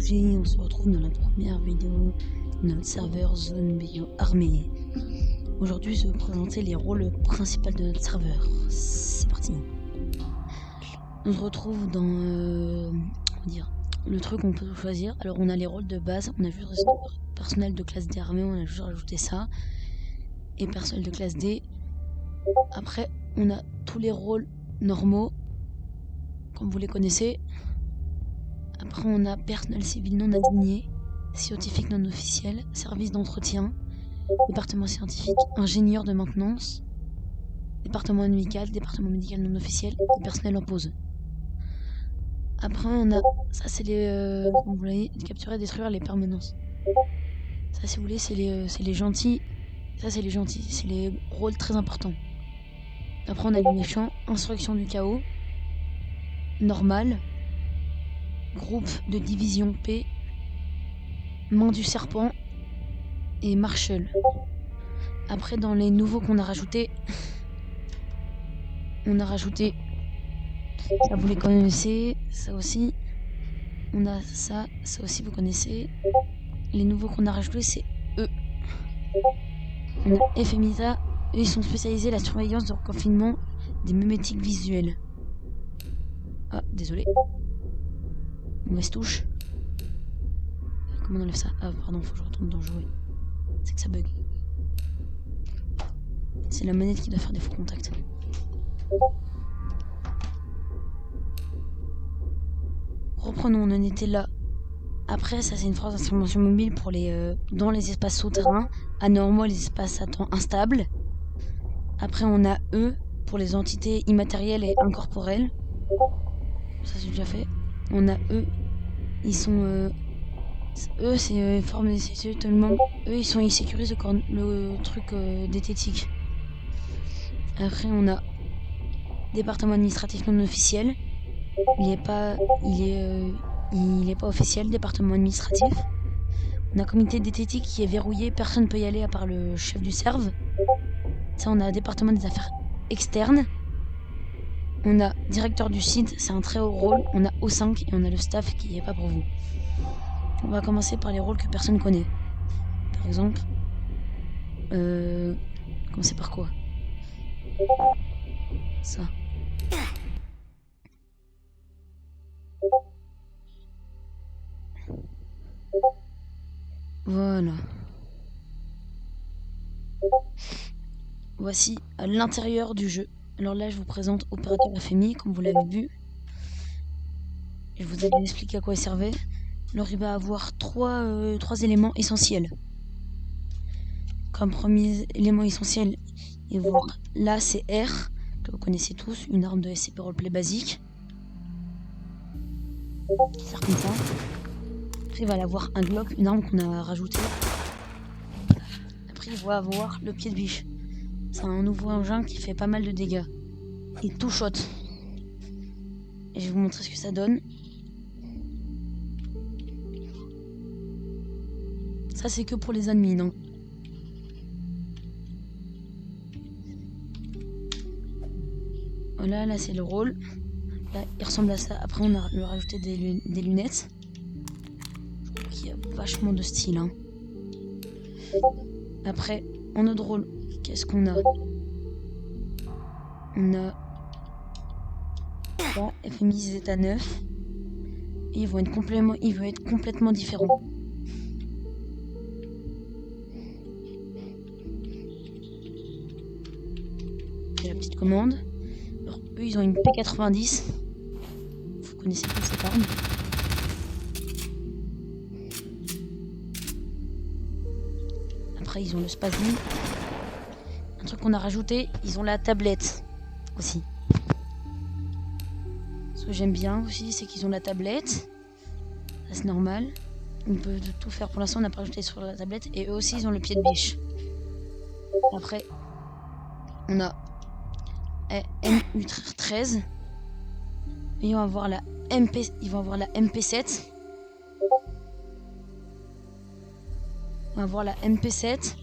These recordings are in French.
Aujourd'hui, on se retrouve dans la première vidéo de notre serveur Zone Bio Armée. Aujourd'hui, je vais vous présenter les rôles principaux de notre serveur. C'est parti. On se retrouve dans le truc qu'on peut choisir. Alors, on a les rôles de base. On a juste personnel de classe D armée. On a juste rajouté ça. Et personnel de classe D. Après, on a tous les rôles normaux, comme vous les connaissez. Après, on a personnel civil non assigné, scientifique non officiel, service d'entretien, département scientifique, ingénieur de maintenance, département médical non officiel et personnel en pause. Après, on a, ça c'est les, comme vous voyez, capturer, détruire les permanences. Ça, si vous voulez, c'est les gentils. Ça, c'est les gentils, c'est les rôles très importants. Après, on a les méchants, instruction du chaos, normal, groupe de division P, main du serpent et Marshall. Après, dans les nouveaux qu'on a rajoutés, on a rajouté, ça vous les connaissez, ça aussi, on a ça aussi vous connaissez. Les nouveaux qu'on a rajoutés, c'est eux. On a Ephémisa, eux ils sont spécialisés à la surveillance de reconfinement des mimétiques visuels. Ah, désolé. Mauvaise touche. Comment on enlève ça? Ah, pardon, faut que je retourne dans jouer. C'est que ça bug. C'est la manette qui doit faire des faux contacts. Reprenons, on en était là. Après, ça c'est une phrase d'information mobile pour les dans les espaces souterrains, anormaux, les espaces à temps instables. Après, on a eux pour les entités immatérielles et incorporelles. Ça c'est déjà fait. On a eux, ils sont eux c'est forme totalement. Eux ils sécurisent le truc d'esthétique. Après, on a département administratif non officiel. Il est pas officiel, département administratif. On a comité d'esthétique qui est verrouillé, personne ne peut y aller à part le chef du serve. Ça, on a département des affaires externes. On a directeur du site, c'est un très haut rôle. On a O5 et on a le staff qui est pas pour vous. On va commencer par les rôles que personne connaît. Par exemple, commencer par quoi? Ça. Voilà. Voici à l'intérieur du jeu. Alors là, je vous présente Opérateur FMI, comme vous l'avez vu. Je vous ai expliqué à quoi il servait. Alors il va avoir trois éléments essentiels. Comme premier élément essentiel, il va avoir l'ACR, que vous connaissez tous, une arme de SCP roleplay basique. Qui sert comme ça. Après il va avoir un Glock, une arme qu'on a rajoutée. Après il va avoir le pied de biche. C'est un nouveau engin qui fait pas mal de dégâts. Il tout shot. Et je vais vous montrer ce que ça donne. Ça c'est que pour les admins, non? Voilà, là c'est le rôle. Là il ressemble à ça. Après on a rajouté des lunettes. Je trouve qu'il y a vachement de style, hein. Après, en autre rôle, qu'est-ce qu'on a? On a là, FMI Zeta 9. Et ils vont être complètement différents. C'est la petite commande. Alors, eux, ils ont une P90. Vous connaissez tous cette arme. Après, ils ont le spasme. Un truc qu'on a rajouté, ils ont la tablette aussi. Ce que j'aime bien aussi, c'est qu'ils ont la tablette. Ça, c'est normal. On peut tout faire pour l'instant, on n'a pas rajouté sur la tablette. Et eux aussi, ils ont le pied de biche. Après, on a MU13. Et ils vont avoir la MP7. On va voir la MP7.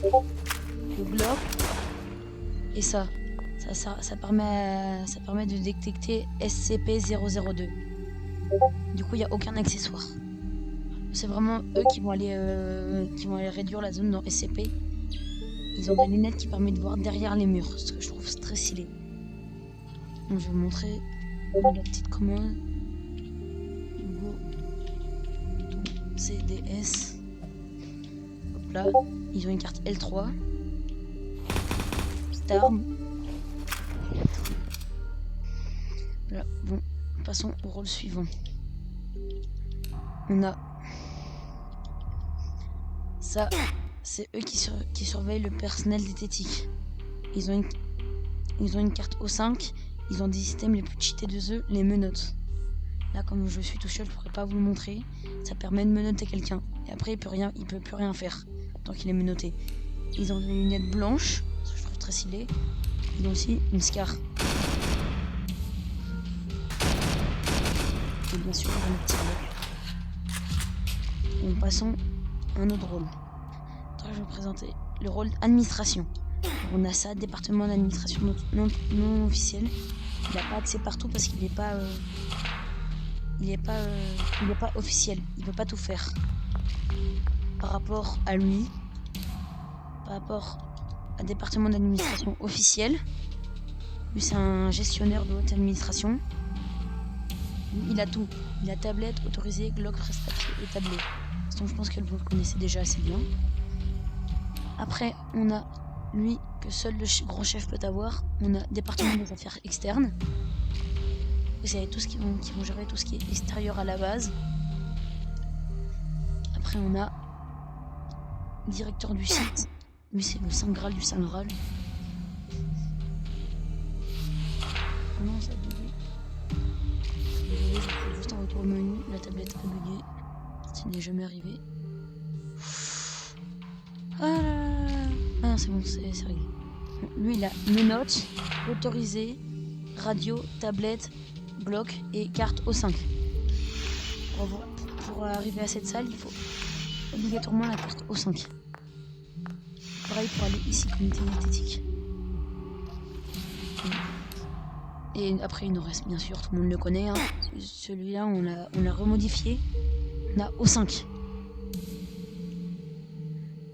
Le Glock. Et ça permet de détecter SCP-002. Du coup, il n'y a aucun accessoire. C'est vraiment eux qui vont aller réduire la zone dans SCP. Ils ont des lunettes qui permettent de voir derrière les murs, ce que je trouve très stylé. Donc, je vais vous montrer la petite commande. Go. CDS. Hop là. Ils ont une carte L3. Star. Voilà. Bon, passons au rôle suivant. On a ça, c'est eux qui surveillent le personnel diététique. Ils ont une carte O5, ils ont des systèmes les plus cheatés de eux, les menottes. Là, comme je suis tout seul, je pourrais pas vous le montrer. Ça permet de menotter quelqu'un. Et après, il peut plus rien faire tant qu'il est menotté. Ils ont des lunettes blanches, ce que je trouve très stylé. Ils ont aussi une scar. Et bien sûr, un petit bloc. Donc, passons à un autre rôle. Je vais vous présenter le rôle administration. On a ça, département d'administration non officiel. Il n'a pas accès partout parce qu'il n'est pas, pas officiel. Il peut pas tout faire. Par rapport à lui, par rapport à département d'administration officiel, lui c'est un gestionnaire de haute administration. Lui, il a tout. Il a tablette, autorisé, Glock, prestatif et tablette. Donc je pense que vous le connaissez déjà assez bien. Après, on a lui que seul le grand chef peut avoir. On a département des affaires externes. Vous savez tous qui vont gérer tout ce qui est extérieur à la base. Après, on a directeur du site. Lui, c'est le Saint Graal du Saint Graal. Non, ça a bugué. Je fais juste un retour au menu. La tablette a bugué. Ça n'est jamais arrivé. Ah non, c'est bon, c'est réglé. Bon, lui, il a menottes, autorisé, radio, tablette, bloc et carte O5. Pour arriver à cette salle, il faut obligatoirement la carte O5. Pareil pour aller ici, comité diététique. Et après, il nous reste, bien sûr, tout le monde le connaît. Hein. Celui-là, on l'a remodifié. On a O5.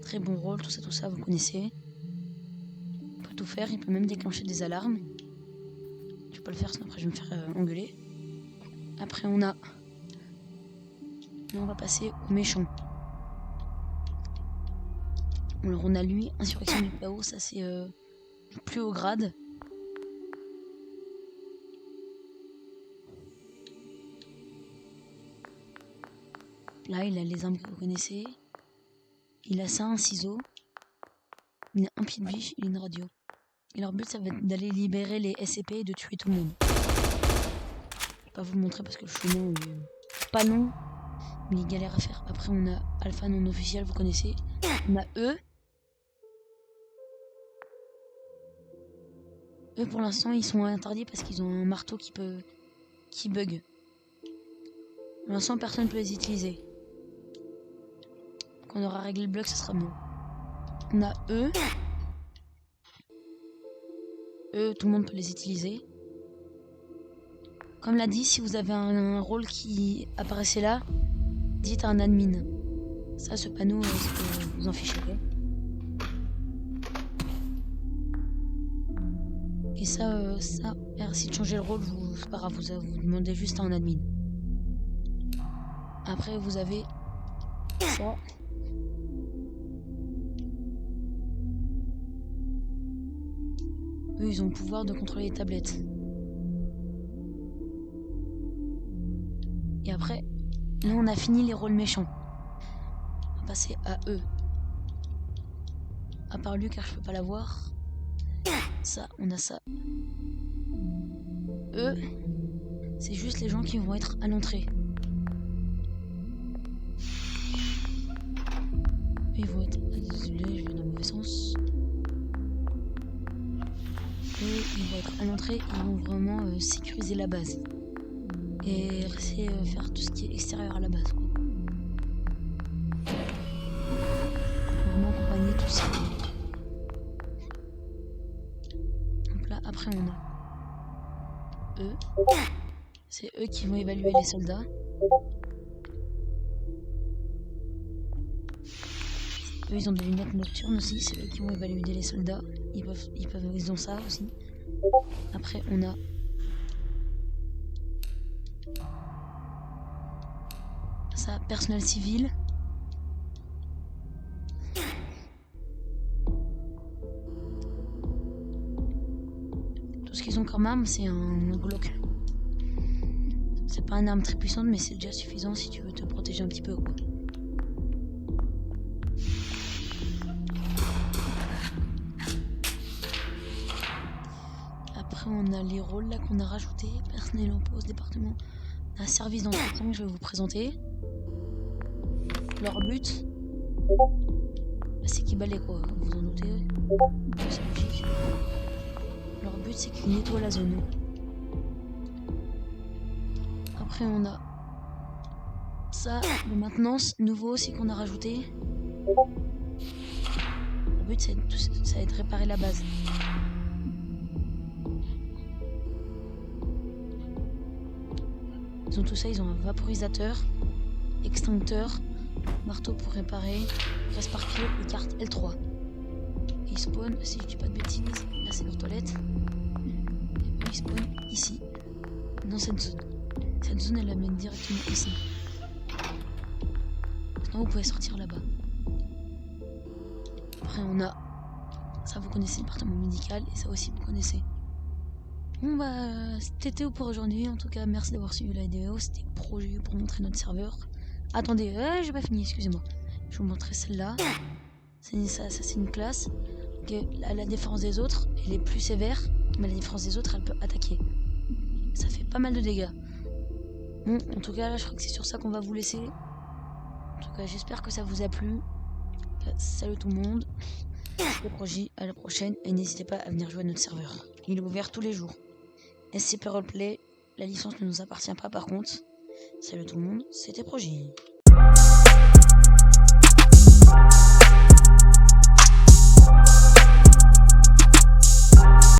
Très bon rôle, tout ça, vous connaissez. Il peut tout faire, il peut même déclencher des alarmes. Je vais pas le faire, sinon après je vais me faire engueuler. Après on va passer au méchant. Alors on a lui, insurrection du chaos, ça c'est plus haut grade. Là il a les armes que vous connaissez. Il a ça, un ciseau. Il a un pied de biche, il a une radio. Et leur but ça va être d'aller libérer les SCP et de tuer tout le monde. Je vais pas vous le montrer parce que le chemin est pas long. Mais il galère à faire. Après on a Alpha non officiel, vous connaissez. On a eux. Eux pour l'instant ils sont interdits parce qu'ils ont un marteau qui bug. Pour l'instant personne ne peut les utiliser. Quand on aura réglé le bloc ça sera bon. On a eux. Eux tout le monde peut les utiliser. Comme l'a dit, si vous avez un rôle qui apparaissait là, dites à un admin. Ça, ce panneau, vous en fichez. Et ça, merci de changer le rôle, c'est pas grave, vous demandez juste à un admin. Après, vous avez ça. Eux, ils ont le pouvoir de contrôler les tablettes. Et après, là, on a fini les rôles méchants. On va passer à eux. À part lui, car je peux pas l'avoir. Ça, on a ça. Eux, c'est juste les gens qui vont être à l'entrée. Ils vont être... Désolé, je vais dans le mauvais sens. Eux, ils vont être à l'entrée, ils vont vraiment sécuriser la base. Et essayer de faire tout ce qui est extérieur à la base, quoi. Vraiment accompagner tout ça. Donc là, après on a eux. C'est eux qui vont évaluer les soldats. Eux, ils ont des lunettes nocturnes aussi. C'est eux qui vont évaluer les soldats. Ils ont ça aussi. Après, on a ça, personnel civil. Tout ce qu'ils ont comme arme, c'est un Glock. C'est pas une arme très puissante, mais c'est déjà suffisant si tu veux te protéger un petit peu, quoi. Après, on a les rôles là qu'on a rajoutés. Personnel en pause, département. On a service d'entretien que je vais vous présenter. Leur but, c'est qu'ils balaient, quoi. Vous en doutez. C'est logique. Leur but, c'est qu'ils nettoient la zone. Après, on a ça, de maintenance, nouveau aussi qu'on a rajouté. Le but, ça va être de réparer la base. Ils ont tout ça, ils ont un vaporisateur, extincteur, marteau pour réparer, presse-papier et carte L3. Et ils spawnent, si je dis pas de bêtises, là c'est leur toilette. Et ils spawnent ici, dans cette zone. Cette zone, elle amène directement ici. Maintenant, vous pouvez sortir là-bas. Après, on a ça, vous connaissez le département médical, et ça aussi, vous connaissez. Bon bah, c'était tout pour aujourd'hui. En tout cas, merci d'avoir suivi la vidéo. C'était le projet pour montrer notre serveur. Attendez, j'ai pas fini, excusez-moi. Je vais vous montrer celle-là. Ça c'est une classe. Okay, la défense des autres, elle est plus sévère, mais la défense des autres, elle peut attaquer. Ça fait pas mal de dégâts. Bon, en tout cas, là, je crois que c'est sur ça qu'on va vous laisser. En tout cas, j'espère que ça vous a plu. Salut tout le monde. C'était Projet, à la prochaine. Et n'hésitez pas à venir jouer à notre serveur. Il est ouvert tous les jours. SCP Roleplay, la licence ne nous appartient pas par contre. Salut tout le monde, c'était Projet.